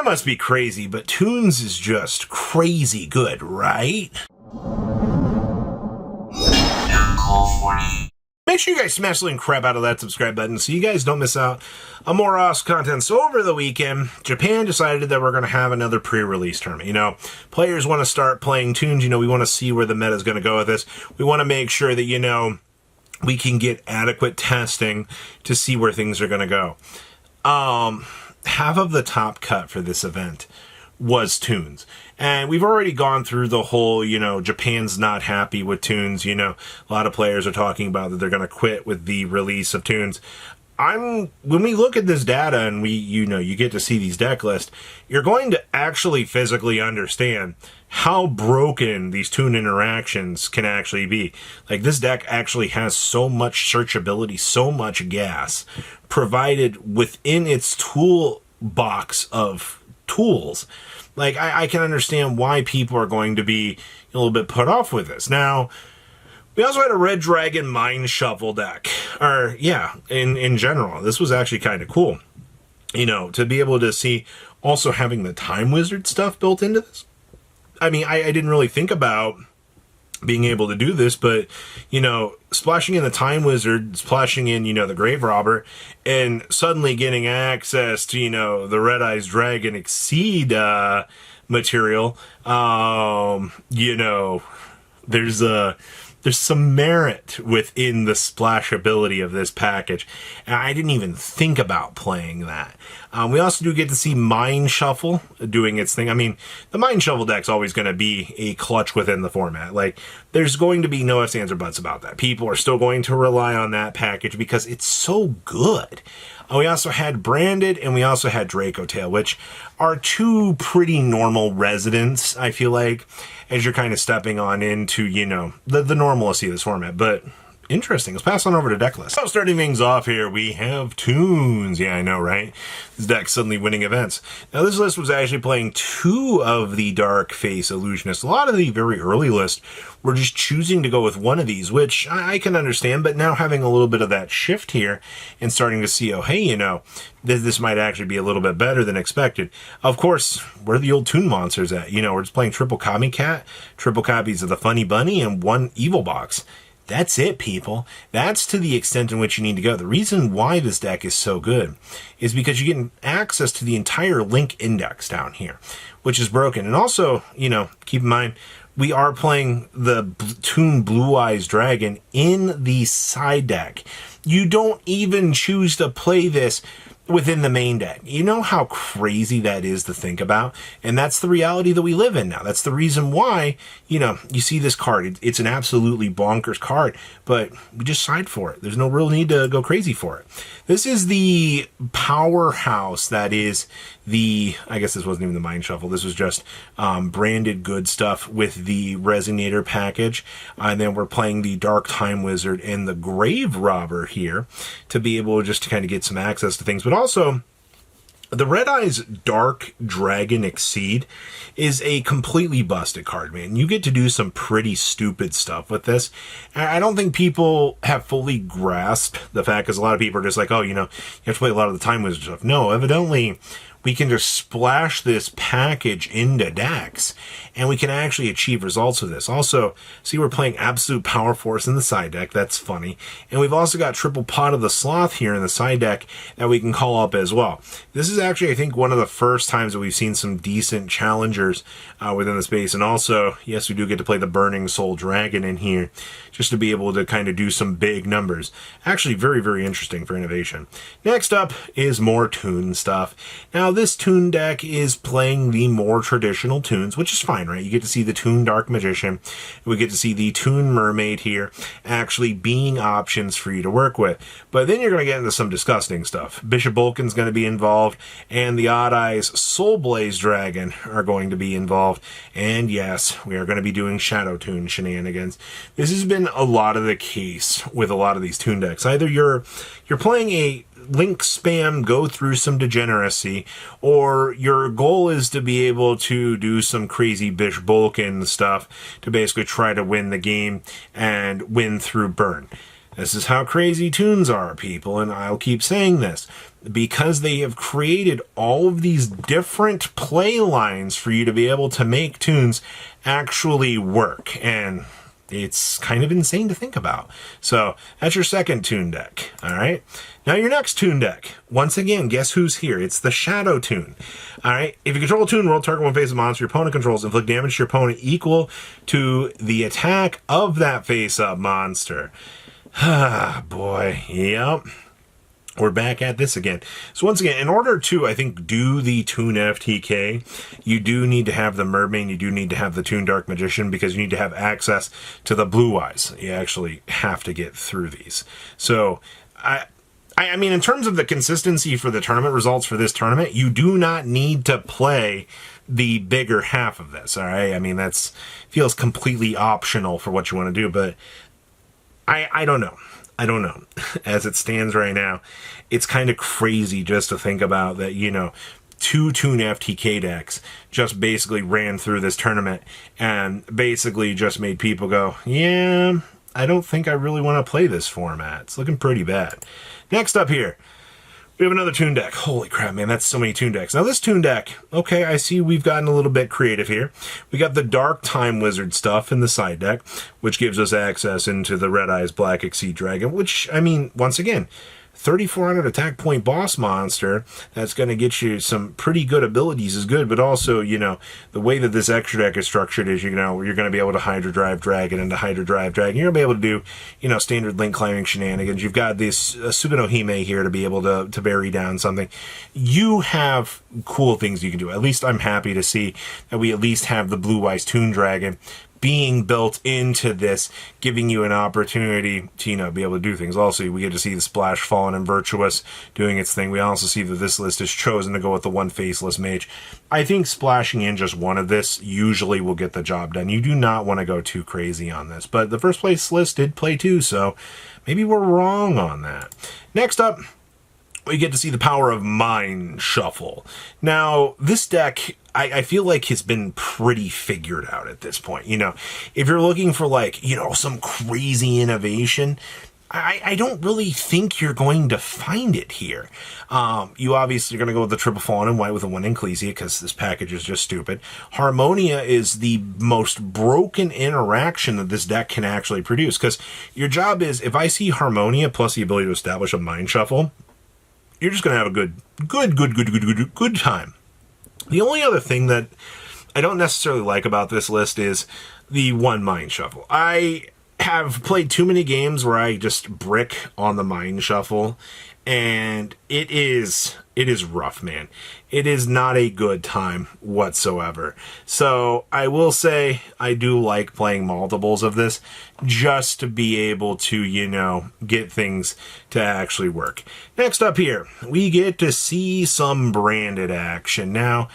must be crazy, but Toons is just crazy good, right? Make sure you guys smash the crap out of that subscribe button so you guys don't miss out on more awesome content. So over the weekend, Japan decided that we're going to have another pre-release tournament. You know, players want to start playing Toons. You know, we want to see where the meta is going to go with this. We want to make sure that, you know, we can get adequate testing to see where things are going to go. Half of the top cut for this event was Toons. And we've already gone through the whole, you know, Japan's not happy with Toons. You know, a lot of players are talking about that they're going to quit with the release of Toons. When we look at this data and you get to see these deck lists, you're going to actually physically understand how broken these Toon interactions can actually be. Like, this deck actually has so much searchability, so much gas provided within its toolbox of tools. Like, I can understand why people are going to be a little bit put off with this. Now, we also had a Red Dragon Mind Shuffle deck. Or, yeah, in general. This was actually kind of cool. You know, to be able to see also having the Time Wizard stuff built into this. I mean, I didn't really think about being able to do this, but, you know, splashing in the Time Wizard, splashing in, you know, the Grave Robber, and suddenly getting access to, you know, the Red Eyes Dragon Exceed material, you know, there's some merit within the splashability of this package. And I didn't even think about playing that. We also do get to see Mind Shuffle doing its thing. I mean, the Mind Shuffle deck's always going to be a clutch within the format. Like, there's going to be no ifs, ands, or buts about that. People are still going to rely on that package because it's so good. We also had Branded, and we also had Draco Tail, which are two pretty normal residents, I feel like, as you're kind of stepping on into, you know, the normalcy of this format. But interesting. Let's pass on over to deck list. So starting things off here, we have Toons. Yeah, I know, right? This deck's suddenly winning events. Now, this list was actually playing two of the Dark Face Illusionists. A lot of the very early list were just choosing to go with one of these, which I can understand, but now having a little bit of that shift here and starting to see, oh, hey, you know, this might actually be a little bit better than expected. Of course, where are the old Toon monsters at? You know, we're just playing triple Kami Cat, triple copies of the Funny Bunny, and one Evil Box. That's it, people. That's to the extent in which you need to go. The reason why this deck is so good is because you're getting access to the entire Link Index down here, which is broken. And also, you know, keep in mind, we are playing the Toon Blue Eyes Dragon in the side deck. You don't even choose to play this within the main deck. You know how crazy that is to think about? And that's the reality that we live in now. That's the reason why, you know, you see this card. It's an absolutely bonkers card, but we just side for it. There's no real need to go crazy for it. This is the powerhouse that is the, I guess this wasn't even the Mind Shuffle. This was just branded good stuff with the Resonator package. And then we're playing the Dark Time Wizard and the Grave Robber here to be able just to kind of get some access to things. But also, the Red Eyes Dark Dragon Exceed is a completely busted card, man. You get to do some pretty stupid stuff with this. I don't think people have fully grasped the fact, because a lot of people are just like, oh, you know, you have to play a lot of the Time Wizard stuff. No, evidently, we can just splash this package into decks, and we can actually achieve results with this. Also, see, we're playing Absolute Power Force in the side deck. That's funny. And we've also got Triple Pot of the Sloth here in the side deck that we can call up as well. This is actually, I think, one of the first times that we've seen some decent challengers within the space. And also, yes, we do get to play the Burning Soul Dragon in here, just to be able to kind of do some big numbers. Actually, very, very interesting for innovation. Next up is more Toon stuff. Now, this Toon deck is playing the more traditional Toons, which is fine, right? You get to see the Toon Dark Magician. We get to see the Toon Mermaid here actually being options for you to work with. But then you're going to get into some disgusting stuff. Bishop Bulkin's going to be involved, and the Odd Eyes Soul Blaze Dragon are going to be involved. And yes, we are going to be doing Shadow Toon shenanigans. This has been a lot of the case with a lot of these Toon decks. Either you're playing a Link spam, go through some degeneracy, or your goal is to be able to do some crazy Bish Bulkin stuff to basically try to win the game and win through burn. This is how crazy Toons are, people, and I'll keep saying this. Because they have created all of these different play lines for you to be able to make Toons actually work. And it's kind of insane to think about. So that's your second Toon deck. All right. Now your next Toon deck. Once again, guess who's here? It's the Shadow Toon. All right. If you control a Toon, roll target one face of monster your opponent controls, inflict damage to your opponent equal to the attack of that face-up monster. Ah, boy. Yep. We're back at this again. So once again, in order to, I think, do the Toon FTK, you do need to have the Mermaid, you do need to have the Toon Dark Magician, because you need to have access to the Blue Eyes. You actually have to get through these. So, I mean, in terms of the consistency for the tournament results for this tournament, you do not need to play the bigger half of this, all right? I mean, that's feels completely optional for what you want to do, but I don't know. I don't know. As it stands right now, it's kind of crazy just to think about that, you know, 2 Toon FTK decks just basically ran through this tournament and basically just made people go, yeah, I don't think I really want to play this format. It's looking pretty bad. Next up here, we have another Toon deck. Holy crap, man, that's so many Toon decks. Now this Toon deck, okay, I see we've gotten a little bit creative here. We got the Dark Time Wizard stuff in the side deck, which gives us access into the Red Eyes Black Exceed Dragon, which, I mean, once again, 3,400 attack point boss monster that's going to get you some pretty good abilities is good, but also, you know, the way that this extra deck is structured is, you know, you're going to be able to Hydra Drive Dragon into Hydra Drive Dragon. You're going to be able to do, you know, standard link climbing shenanigans. You've got this Sugano Hime here to be able to bury down something. You have cool things you can do. At least I'm happy to see that we at least have the Blue Eyes Toon Dragon being built into this, giving you an opportunity to, you know, be able to do things. Also, we get to see the Splash Fallen and Virtuous doing its thing. We also see that this list is chosen to go with the one faceless mage. I think splashing in just one of this usually will get the job done. You do not want to go too crazy on this, but the first place list did play too, so maybe we're wrong on that. Next up, we get to see the power of Mind Shuffle. Now, this deck, I feel like has been pretty figured out at this point. You know, if you're looking for, like, you know, some crazy innovation, I don't really think you're going to find it here. You obviously are going to go with the Triple Fallen and White with a 1 Ecclesia, because this package is just stupid. Harmonia is the most broken interaction that this deck can actually produce, because your job is, if I see Harmonia plus the ability to establish a Mind Shuffle, you're just going to have a good time. The only other thing that I don't necessarily like about this list is the 1 Mind Shuffle. I have played too many games where I just brick on the Mind Shuffle, and it is rough, man. It is not a good time whatsoever. So I will say I do like playing multiples of this just to be able to, you know, get things to actually work. Next up here, we get to see some branded action. Now,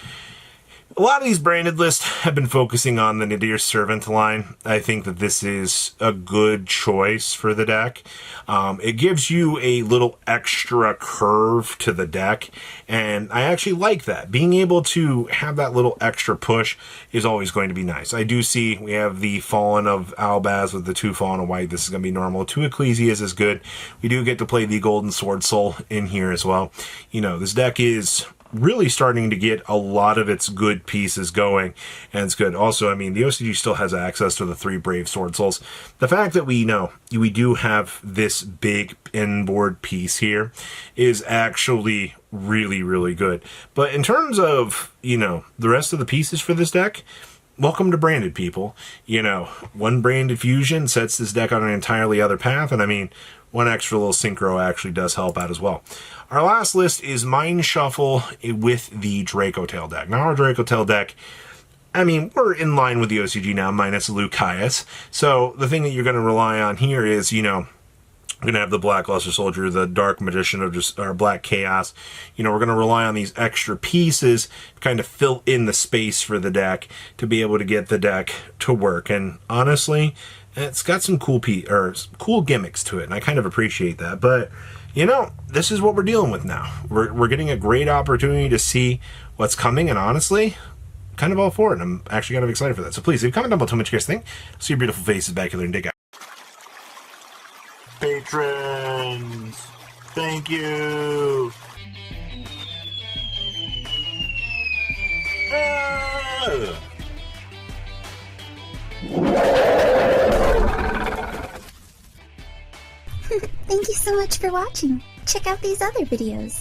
a lot of these branded lists have been focusing on the Nadir Servant line. I think that this is a good choice for the deck. It gives you a little extra curve to the deck, and I actually like that. Being able to have that little extra push is always going to be nice. I do see we have the Fallen of Albaz with the 2 Fallen of White. This is going to be normal. 2 Ecclesias is good. We do get to play the Golden Sword Soul in here as well. You know, this deck is really starting to get a lot of its good pieces going, and it's good. Also, I mean, the OCG still has access to the 3 Brave Sword Souls. The fact that we know we do have this big inboard piece here is actually really, really good. But in terms of, you know, the rest of the pieces for this deck, welcome to branded, people. You know, 1 branded fusion sets this deck on an entirely other path, and I mean, 1 extra little synchro actually does help out as well. Our last list is Mind Shuffle with the Draco Tail deck. Now, our Draco Tail deck, I mean, we're in line with the OCG now, minus Lucius. So the thing that you're going to rely on here is, you know, we're going to have the Black Luster Soldier, the Dark Magician, or Black Chaos. You know, we're going to rely on these extra pieces to kind of fill in the space for the deck to be able to get the deck to work. And honestly, it's got some cool gimmicks to it, and I kind of appreciate that. But, you know, this is what we're dealing with now. We're getting a great opportunity to see what's coming, and honestly, kind of all for it. And I'm actually kind of excited for that. So please, leave a comment down below, tell me what you guys think. See your beautiful faces back here and dig out. patrons. Thank you. Thank you so much for watching. Check out these other videos.